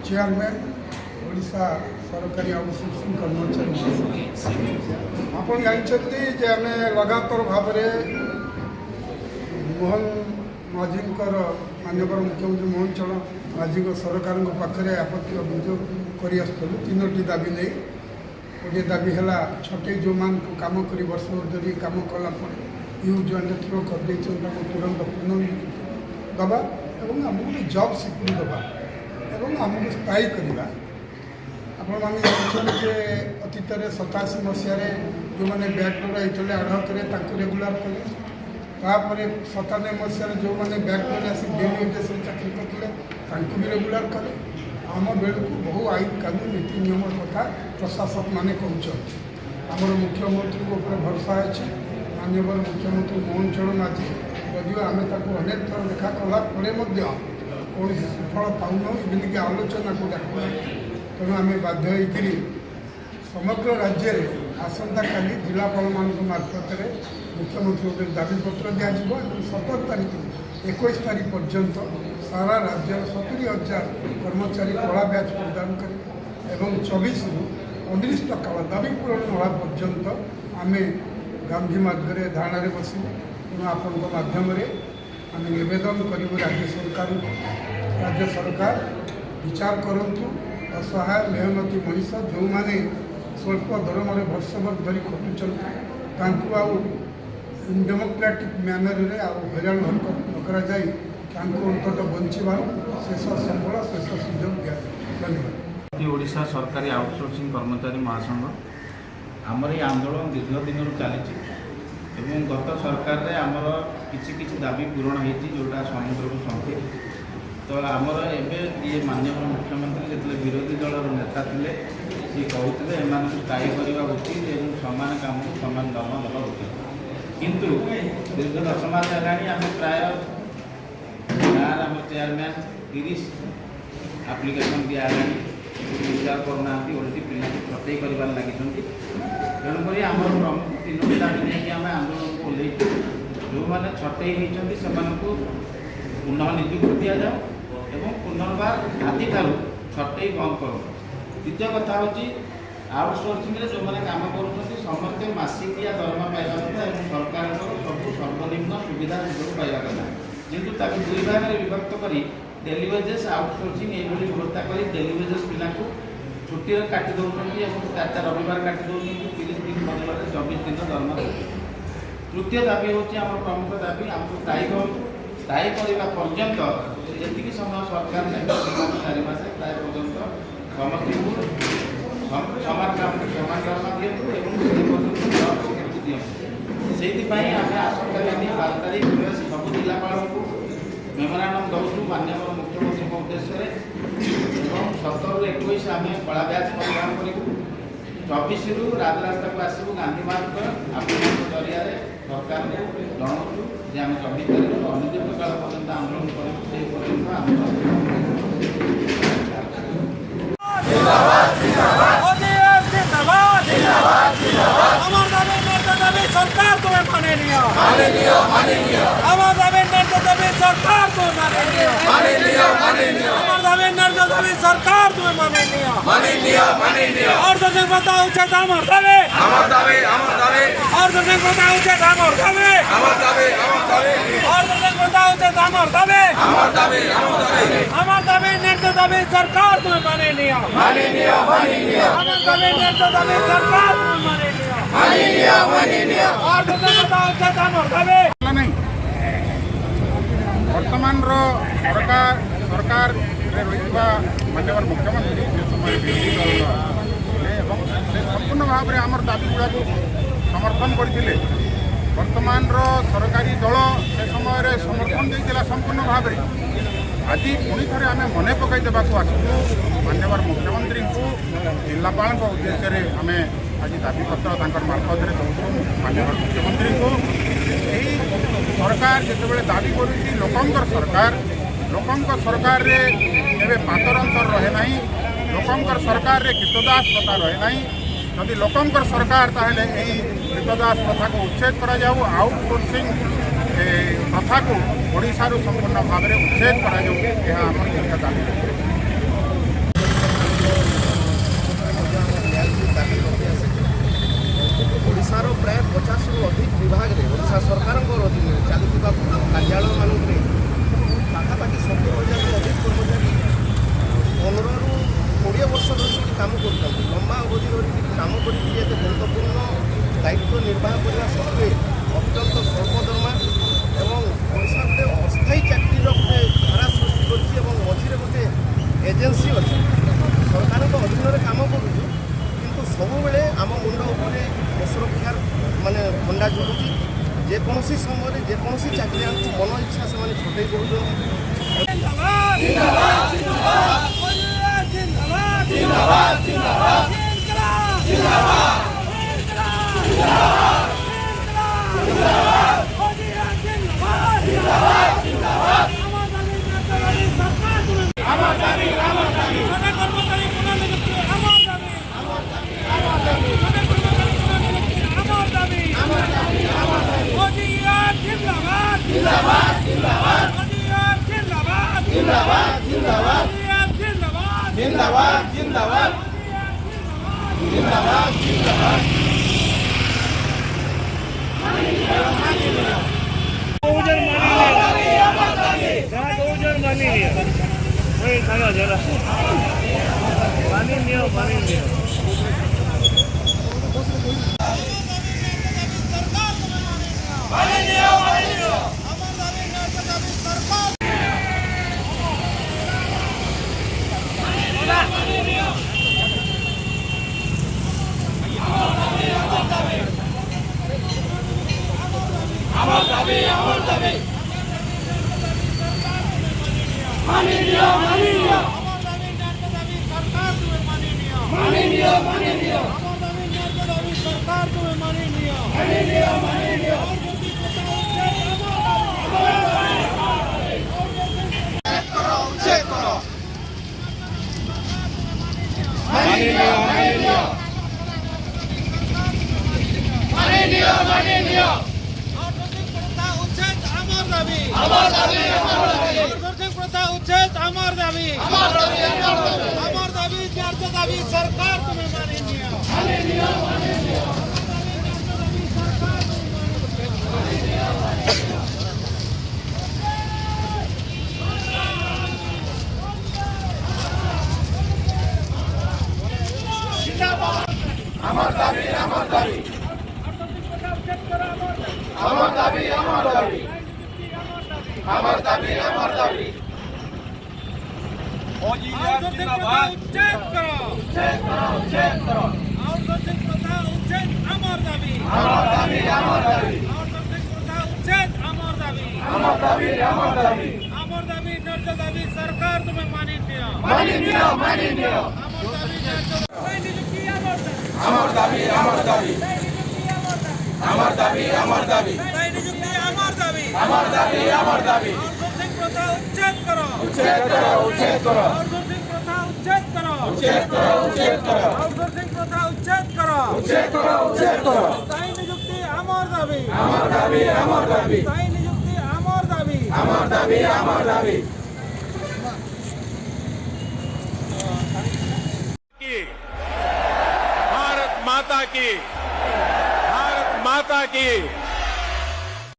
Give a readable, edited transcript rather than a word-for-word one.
Chairman Odisha सरकारी outsourcing कर्मचारी आप जानते जे आम लगातार भाव मोहन माझी माननीय मुख्यमंत्री मोहन चरण माझी सरकार पाखे आपत्ति अभियोग कर तीनोटी दाबी नहीं गोटे दाबी है छटे जो मान कम कर वर्ष धरी कम कलापर यूज एंड थ्रो कर तुरंत पुनः दबा और आमको जॉब सिक्योरिटी दबा और आमको स्थायी करवा आपण मैंने जानते अतीत 87 मसीह जो मैंने बैकडोर होते आढ़त रेगुलार कले तापर 97 मसीह जो मैंने बैकडोर आस डेली वेजेस चाकरी करते भी रेगुलार कले आम बेलू बहु आईन कानून नीति नियम कथा प्रशासक मैंने कहमर मुख्यमंत्री ऊपर भरोसा अच्छे माननीय मुख्यमंत्री मोहन चरण माझी जदिव आम अनेक थर देखा कलापर कौन सुफल पाऊन इमिक आलोचना को डाकुना तेणु आम बाध्य होकर समग्र राज्य में आसंता काली जिलापाल मान मार्फत मुख्यमंत्री दाबीपत्र दिज्व 17 तारीख 21 तारीख पर्यंत सारा राज्य 70,000 कर्मचारी कला ब्याज प्रदान करें 24 रु 19 काल दाबी पूरण होगा पर्यंत आम गांधी मार्ग में धारणा बसू तेणु आपण माध्यम आम नवेदन करूँ राज्य सरकार विचार करूँ असहाय मेहनती मनीष जो मैंने स्वल्प दरम वर्ष वर्ष धरी खटुंट डेमोक्रेटिक मैनर में हैरान नकर अंतत बचार शेष संबल शेष सुजोग दिया धन्यवाद। ओडिशा सरकारी आउटसोर्सिंग कर्मचारी महासंघ आमर ये आंदोलन दीर्घ दिन चली गत सरकार रे आमर किसी दाबी पूरण होती जोटा समुद्र को संखे तो आमर एवं ये माननीय मुख्यमंत्री जो विरोधी दलर नेता थे सी कहते एम स्थायी करने उचित और सामान काम को सामान दरमा देवा उचित किंतु दीर्घ 10 मास है आम प्राय गाँव आम चेयरमैन 30 आप्लिकेसन दिगला विचार करना ओल्टी पिला प्रत्यय कर लगी तेणुक आम प्रमुख 3टी दाबी नहीं आम आंदोलन को ओल्ल जो मैंने छटई होती से पुनः नियुक्ति दि जाओ एवं पुनर्बार आदि ठार छटई बंद करो। द्वितीय कथा हूँ आउटसोर्सिंग जो मैंने कम कर समस्ते मसिकिया दरमा पाइबा कथा और सरकार सब सर्वनिम्न सुविधा सुजोग पाइबा कथा किंतु ताकि 2 भाग में विभक्त कर डेली वेजेस आउटसोर्सिंग ये व्यवस्था कर डेली वेजेस पिला छुट्टी काटी दौरान 4टा रविवार काटी दौरान 30 दिन बदल 24 दिन दरमा दौरान। तृतीय दाबी हूँ आम प्रमुख दाबी आमको स्थायी करूँ स्थायी करने पर्यंत जी समय सरकार 4 मास प्राय पर्यंत समस्त समान दरमा दिखाँ स्वीकृति दिखाँ से आम आसंता काली 12 तारीख सब जिलापाल को मेमोरांडम दौचु माननीय मुख्यमंत्री उद्देश्य 17 रु 21 आम कला ब्याज प्रदान करूँ 24 रु राजरास्ता को आसबू गांधी मार्ग आप जरिया सरकार को जनाऊँ जे आम 24 तारीख अनिर्दिष्ट काल पर्यंत आंदोलन सरकार को माने लिया सरकार को सरकार को माने लिया और तो बताओ दावे और तो बताओ दावे और तो बताओ दावे हमार दावे निर्देश दावे सरकार को माने लिया हमार दावे निर्देश दावे सरकार को माने लिया और तो बताओ दावे नहीं वर्तमान सरकार सरकार माननीय मुख्यमंत्री से समय विरोधी दल से संपूर्ण भाव में आमर दाबी गुड़ा को समर्थन करते वर्तमान सरकारी दल से समय समर्थन देता संपूर्ण भाव में आज पुणी थे आम मन पकई देवाक आसू माननीय मुख्यमंत्री को जिलापाल उद्देश्य आम आज दाबीपत्र मार्फत दौर माननीय मुख्यमंत्री को यही सरकार जिते दाबी कर लोकंकर सरकार रे एवं पातरंतर रहे ना लोकंकर सरकार रे कृतदास प्रथा रहे ना जदि लोकंकर सरकार ताहले यही कृतदास प्रथा को उच्छेद करा जाऊ आउटसोर्सिंग प्रथा को ओडिशा संपूर्ण भाव में उच्छेद करा जाऊ यह आम दाबी। কাম করি এতে গুরুত্বপূর্ণ দায়িত্ব নির্বাহ করা সত্ত্বে অত্যন্ত স্বল্প দরমা এবং ওড়িশা গোটে অস্থায়ী চাকরির গোটে ধারা সৃষ্টি করছে এবং মঝিরে গোটে এজেন্সি অছে সরকার অধীନରେ কাম করুଛୁ কিন্তু ସବୁବେଳେ ଆମ ମୁଣ୍ଡ ଉପରେ ଅସୁରକ୍ଷାର ମାନେ ଖଣ୍ଡା ଝୁଲୁଛି ଯେକୌଣସି ସମୟରେ ଯେକୌଣସି ଚାକିରିଆଙ୍କୁ ମନ ଇଚ୍ଛା ସେମାନେ ଛଟେଇ ଦେଉଛନ୍ତି। जिंदाबाद जिंदाबाद जिंदाबाद जिंदाबाद जिंदाबाद जिंदाबाद जिंदाबाद जिंदाबाद जिंदाबाद जिंदाबाद जिंदाबाद जिंदाबाद सरकार तुम्हें मानेंगे। আমার দাবি আমার দাবি আমার দাবি আমার দাবি আমার দাবি আমার দাবি उच्चेद करो उच्चेद करो उच्चेद करो आउटसोर्सिंग प्रथा उच्चेद अमर दाबी আমার দাবি आउटसोर्सिंग प्रथा उच्चेद अमर दाबी আমার দাবি আমার দাবি अमर दाबी न्याय दाबी सरकार तुम्हें मानिए মানিনিও अमर दाबी न्याय नियुक्ति अमर दाबी আমার দাবি আমার দাবি আমার দাবি আমার দাবি न्याय नियुक्ति अमर दाबी আমার দাবি আমার দাবি आउटसोर्सिंग प्रथा उच्चेद करो উচ্ছেদ করো উচ্ছেদ করো आउटसोर्सिंग प्रथा उच्चेद करो উচ্ছেদ করো উচ্ছেদ করো आउटसोर्सिंग प्रथा उच्चेद करो উচ্ছেদ করো উচ্ছেদ করো न्याय नियुक्ति अमर दाबी আমার দাবি আমার দাবি न्याय नियुक्ति अमर दाबी আমার দাবি আমার দাবি भारत माता की